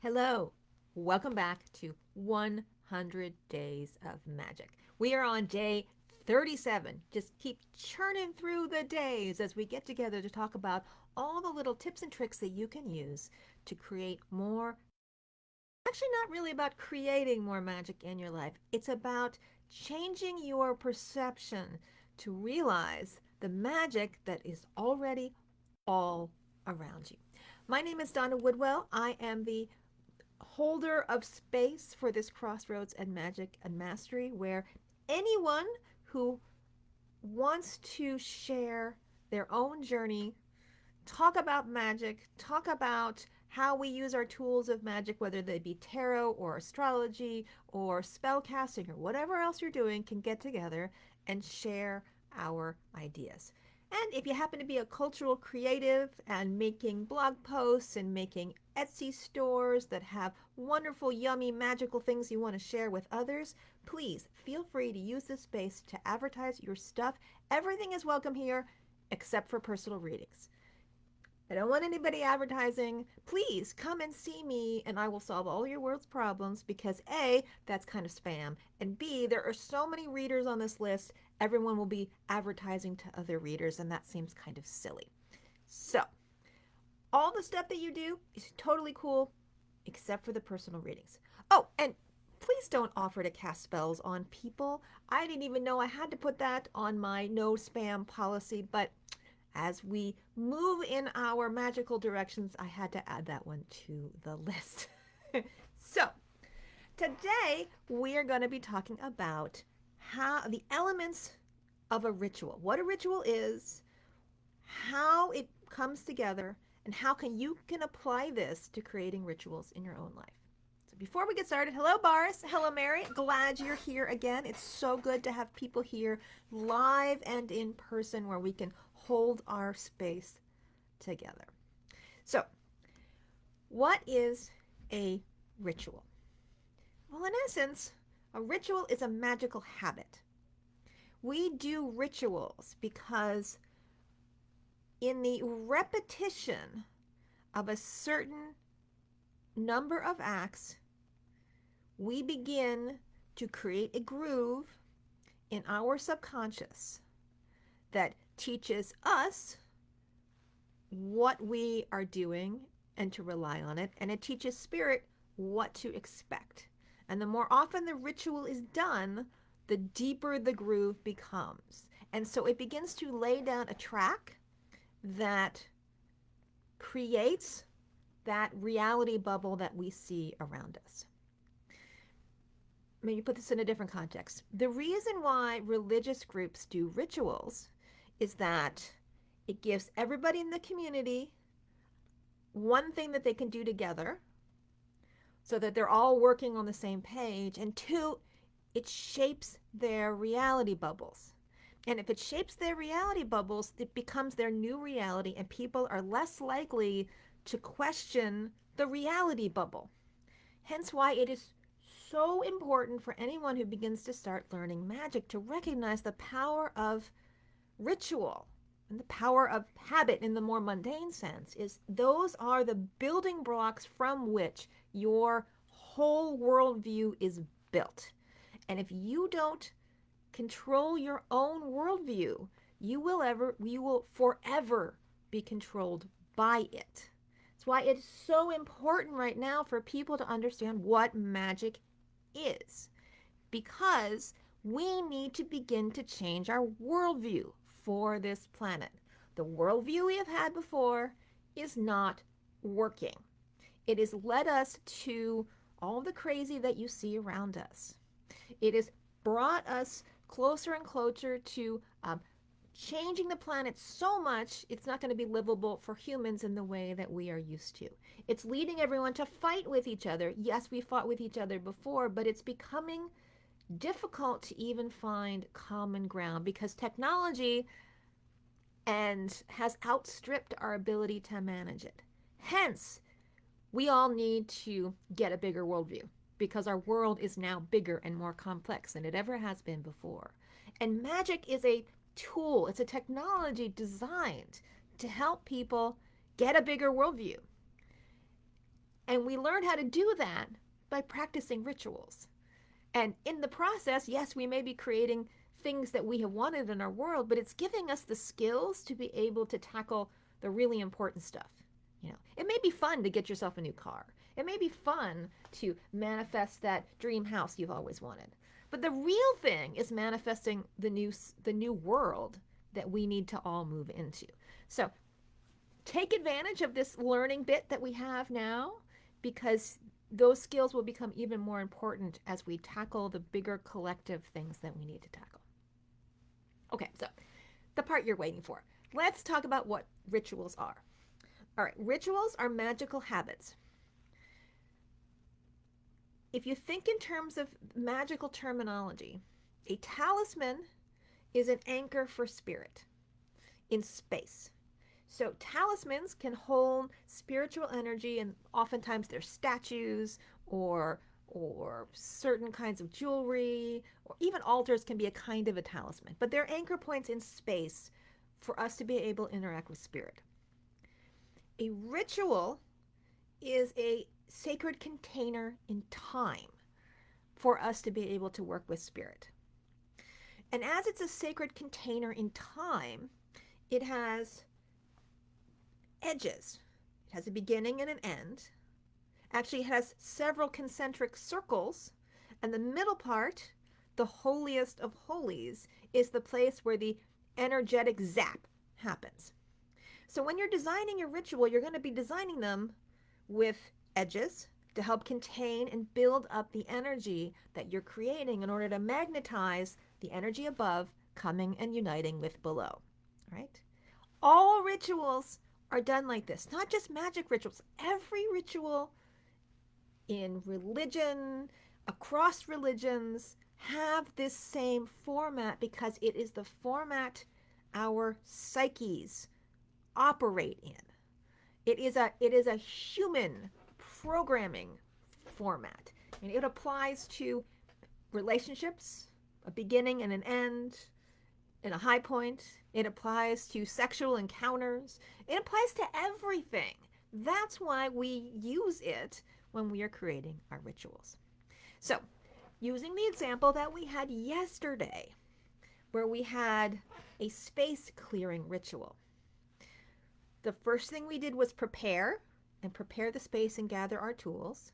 Hello, welcome back to 100 Days of Magic. We are on day 37. Just keep churning through the days as we get together to talk about all the little tips and tricks that you can use to create more. Actually, not really about creating more magic in your life, it's about changing your perception to realize the magic that is already all around you. My name is Donna Woodwell. I am the holder of space for this crossroads and magic and mastery where anyone who wants to share their own journey, talk about magic, talk about how we use our tools of magic, whether they be tarot or astrology or spell casting or whatever else you're doing, can get together and share our ideas. And if you happen to be a cultural creative and making blog posts and making Etsy stores that have wonderful, yummy, magical things you want to share with others, please feel free to use this space to advertise your stuff. Everything is welcome here except for personal readings. I don't want anybody advertising. Please come and see me and I will solve all your world's problems because A, that's kind of spam, and B, there are so many readers on this list, everyone will be advertising to other readers and that seems kind of silly. So, all the stuff that you do is totally cool except for the personal readings. Oh, and please don't offer to cast spells on people. I didn't even know I had to put that on my no spam policy, but as we move in our magical directions, I had to add that one to the list. So, today we are going to be talking about how the elements of a ritual, what a ritual is, how it comes together, and how you can apply this to creating rituals in your own life. So before we get started, hello Boris, hello Mary, glad you're here again. It's so good to have people here live and in person where we can hold our space together. So, what is a ritual? Well, in essence, a ritual is a magical habit. We do rituals because in the repetition of a certain number of acts, we begin to create a groove in our subconscious that teaches us what we are doing and to rely on it, and it teaches spirit what to expect. And the more often the ritual is done, the deeper the groove becomes. And so it begins to lay down a track that creates that reality bubble that we see around us. Maybe put this in a different context. The reason why religious groups do rituals is that it gives everybody in the community one thing that they can do together so that they're all working on the same page, and two, it shapes their reality bubbles. And if it shapes their reality bubbles, it becomes their new reality, and people are less likely to question the reality bubble. Hence why it is so important for anyone who begins to start learning magic to recognize the power of ritual and the power of habit in the more mundane sense. Is those are the building blocks from which your whole worldview is built. And if you don't control your own worldview, you will forever be controlled by it. That's why it's so important right now for people to understand what magic is, because we need to begin to change our worldview for this planet. The worldview we have had before is not working. It has led us to all the crazy that you see around us. It has brought us closer and closer to changing the planet so much it's not going to be livable for humans in the way that we are used to. It's leading everyone to fight with each other. Yes, we fought with each other before, but it's becoming difficult to even find common ground because technology has outstripped our ability to manage it. Hence, we all need to get a bigger worldview because our world is now bigger and more complex than it ever has been before. And magic is a tool, it's a technology designed to help people get a bigger worldview. And we learn how to do that by practicing rituals. And in the process, yes, we may be creating things that we have wanted in our world, but it's giving us the skills to be able to tackle the really important stuff. It may be fun to get yourself a new car. It may be fun to manifest that dream house you've always wanted. But the real thing is manifesting the new world that we need to all move into. So take advantage of this learning bit that we have now, because those skills will become even more important as we tackle the bigger collective things that we need to tackle. Okay, so the part you're waiting for. Let's talk about what rituals are. All right, rituals are magical habits. If you think in terms of magical terminology, a talisman is an anchor for spirit in space. So talismans can hold spiritual energy, and oftentimes they're statues or certain kinds of jewelry, or even altars can be a kind of a talisman. But they're anchor points in space for us to be able to interact with spirit. A ritual is a sacred container in time for us to be able to work with spirit. And as it's a sacred container in time, it has edges. It has a beginning and an end. Actually, it has several concentric circles, and the middle part, the holiest of holies, is the place where the energetic zap happens. So when you're designing your ritual, you're going to be designing them with edges to help contain and build up the energy that you're creating in order to magnetize the energy above coming and uniting with below. Right? All rituals are done like this, not just magic rituals. Every ritual in religion, across religions, have this same format because it is the format our psyches operate in. It is a human programming format, and it applies to relationships, a beginning and an end, and a high point. It applies to sexual encounters. It applies to everything. That's why we use it when we are creating our rituals. So, using the example that we had yesterday, where we had a space clearing ritual. The first thing we did was prepare the space and gather our tools.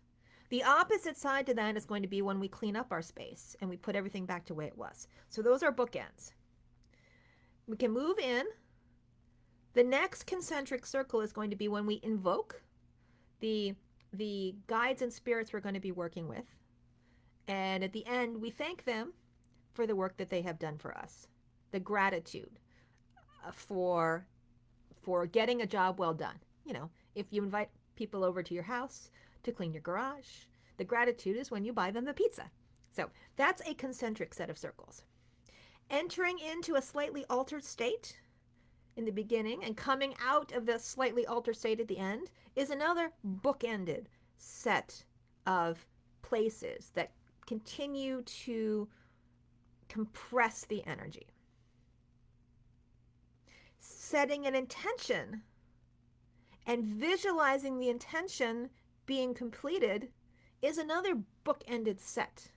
The opposite side to that is going to be when we clean up our space and we put everything back to the way it was. So those are bookends. We can move in. The next concentric circle is going to be when we invoke the guides and spirits we're going to be working with. And at the end, we thank them for the work that they have done for us. The gratitude for getting a job well done. If you invite people over to your house to clean your garage, the gratitude is when you buy them the pizza. So that's a concentric set of circles. Entering into a slightly altered state in the beginning and coming out of the slightly altered state at the end is another bookended set of places that continue to compress the energy. Setting an intention and visualizing the intention being completed is another bookended set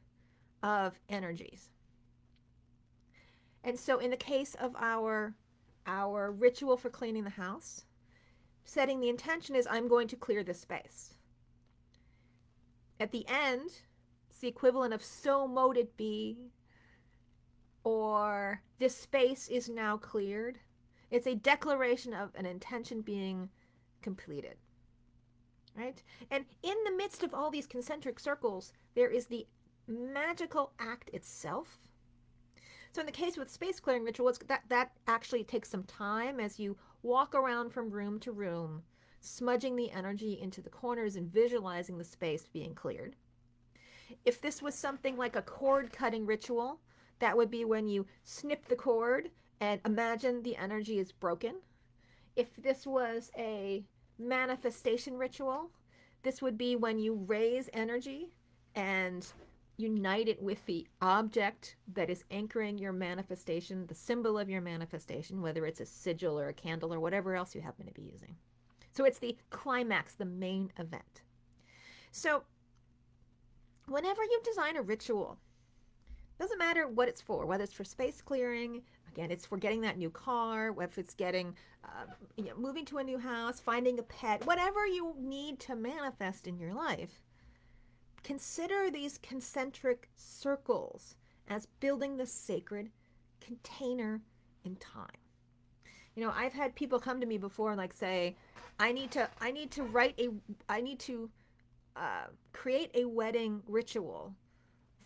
of energies. And so in the case of our ritual for cleaning the house, setting the intention is I'm going to clear this space. At the end, it's the equivalent of so mote it be, or this space is now cleared. It's a declaration of an intention being completed, right? And in the midst of all these concentric circles, there is the magical act itself. So in the case with space clearing rituals, that actually takes some time as you walk around from room to room, smudging the energy into the corners and visualizing the space being cleared. If this was something like a cord cutting ritual, that would be when you snip the cord and imagine the energy is broken. If this was a manifestation ritual, this would be when you raise energy and unite it with the object that is anchoring your manifestation, the symbol of your manifestation, whether it's a sigil or a candle or whatever else you happen to be using. So it's the climax, the main event. So whenever you design a ritual, doesn't matter what it's for, whether it's for space clearing, again, it's for getting that new car, if it's getting, moving to a new house, finding a pet, whatever you need to manifest in your life, consider these concentric circles as building the sacred container in time. I've had people come to me before and like say, I need to create a wedding ritual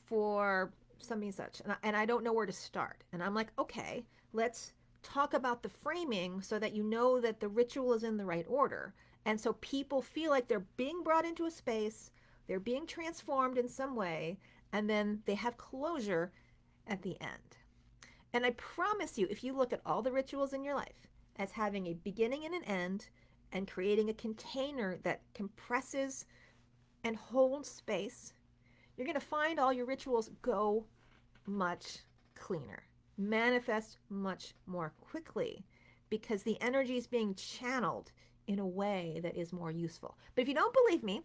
for something such, and I don't know where to start. And I'm like, okay, let's talk about the framing so that you know that the ritual is in the right order. And so people feel like they're being brought into a space, they're being transformed in some way, and then they have closure at the end. And I promise you, if you look at all the rituals in your life as having a beginning and an end, and creating a container that compresses and holds space, you're going to find all your rituals go much cleaner, manifest much more quickly, because the energy is being channeled in a way that is more useful. But if you don't believe me,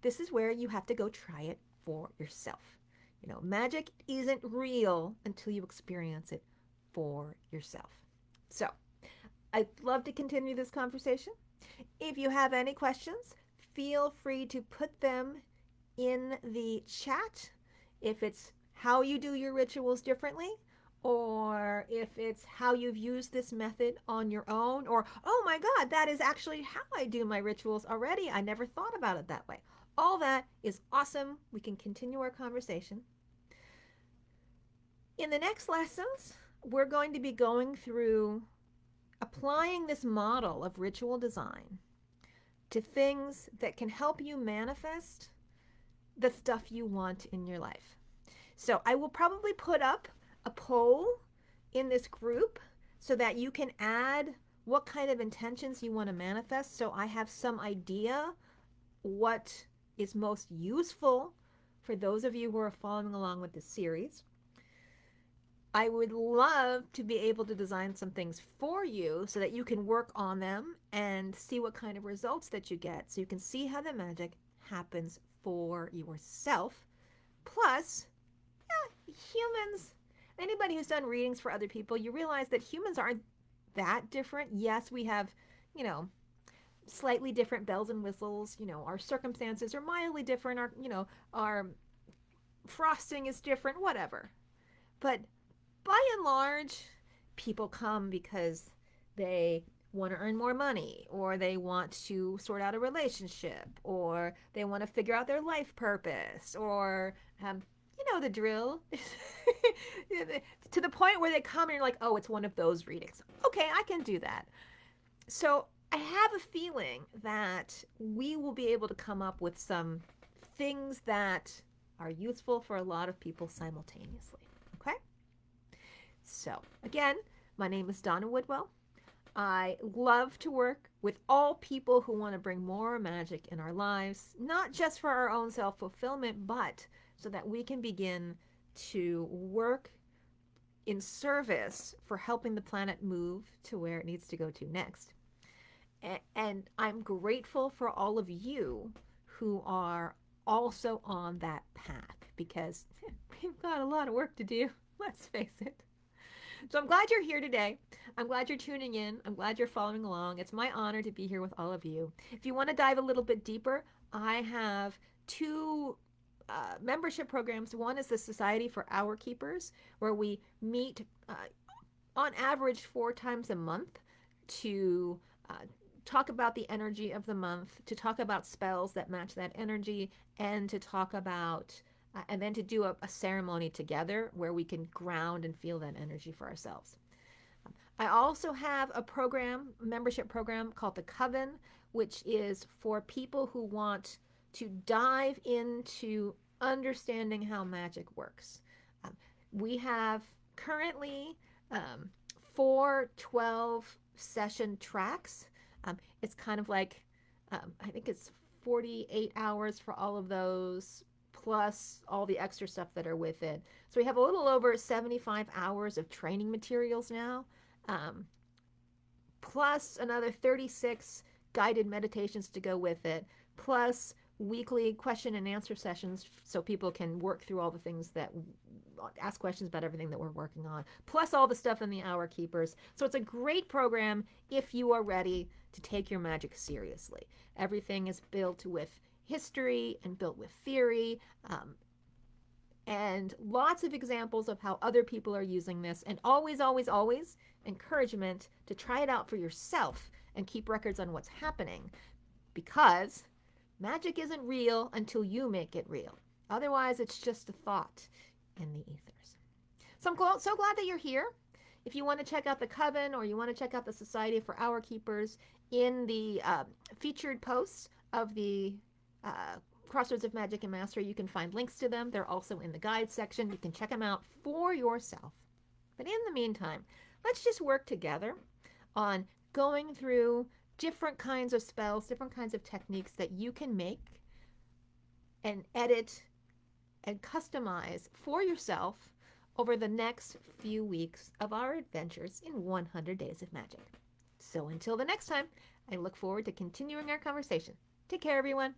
this is where you have to go try it for yourself. Magic isn't real until you experience it for yourself. So I'd love to continue this conversation. If you have any questions, feel free to put them in the chat. If it's how you do your rituals differently, or if it's how you've used this method on your own, or, oh my God, that is actually how I do my rituals already. I never thought about it that way. All that is awesome. We can continue our conversation. In the next lessons, we're going to be going through applying this model of ritual design to things that can help you manifest the stuff you want in your life. So I will probably put up a poll in this group so that you can add what kind of intentions you want to manifest, so I have some idea what is most useful for those of you who are following along with this series. I would love to be able to design some things for you so that you can work on them and see what kind of results that you get, so you can see how the magic happens for yourself. Plus, humans, anybody who's done readings for other people, you realize that humans aren't that different. Yes, we have, slightly different bells and whistles. Our circumstances are mildly different. Our frosting is different, whatever. But by and large, people come because they want to earn more money, or they want to sort out a relationship, or they want to figure out their life purpose, or the drill. To the point where they come and you're like, oh, it's one of those readings. Okay, I can do that. So I have a feeling that we will be able to come up with some things that are useful for a lot of people simultaneously. Okay? So, again, my name is Donna Woodwell. I love to work with all people who want to bring more magic in our lives, not just for our own self-fulfillment, but so that we can begin to work in service for helping the planet move to where it needs to go to next. And I'm grateful for all of you who are also on that path, because we've got a lot of work to do, let's face it. So I'm glad you're here today. I'm glad you're tuning in. I'm glad you're following along. It's my honor to be here with all of you. If you want to dive a little bit deeper, I have two membership programs. One is the Society for Hour Keepers, where we meet on average 4 times a month to talk about the energy of the month, to talk about spells that match that energy, and to talk about and then to do a ceremony together where we can ground and feel that energy for ourselves. I also have a membership program called the Coven, which is for people who want to dive into understanding how magic works. We have currently 4 12-session tracks. It's kind of like, I think it's 48 hours for all of those, plus all the extra stuff that are with it. So we have a little over 75 hours of training materials now, plus another 36 guided meditations to go with it, plus weekly question and answer sessions so people can work through all the things that ask questions about everything that we're working on, plus all the stuff in the Hour Keepers. So it's a great program if you are ready to take your magic seriously. Everything is built with history and built with theory, and lots of examples of how other people are using this, and always, always, always encouragement to try it out for yourself and keep records on what's happening, because magic isn't real until you make it real. Otherwise, it's just a thought in the ethers. So I'm so glad that you're here. If you want to check out the Coven or you want to check out the Society for Hour Keepers, in the featured posts of the Crossroads of Magic and Mastery, you can find links to them. They're also in the guide section. You can check them out for yourself. But in the meantime, let's just work together on going through different kinds of spells, different kinds of techniques that you can make and edit and customize for yourself over the next few weeks of our adventures in 100 Days of Magic. So until the next time, I look forward to continuing our conversation. Take care, everyone.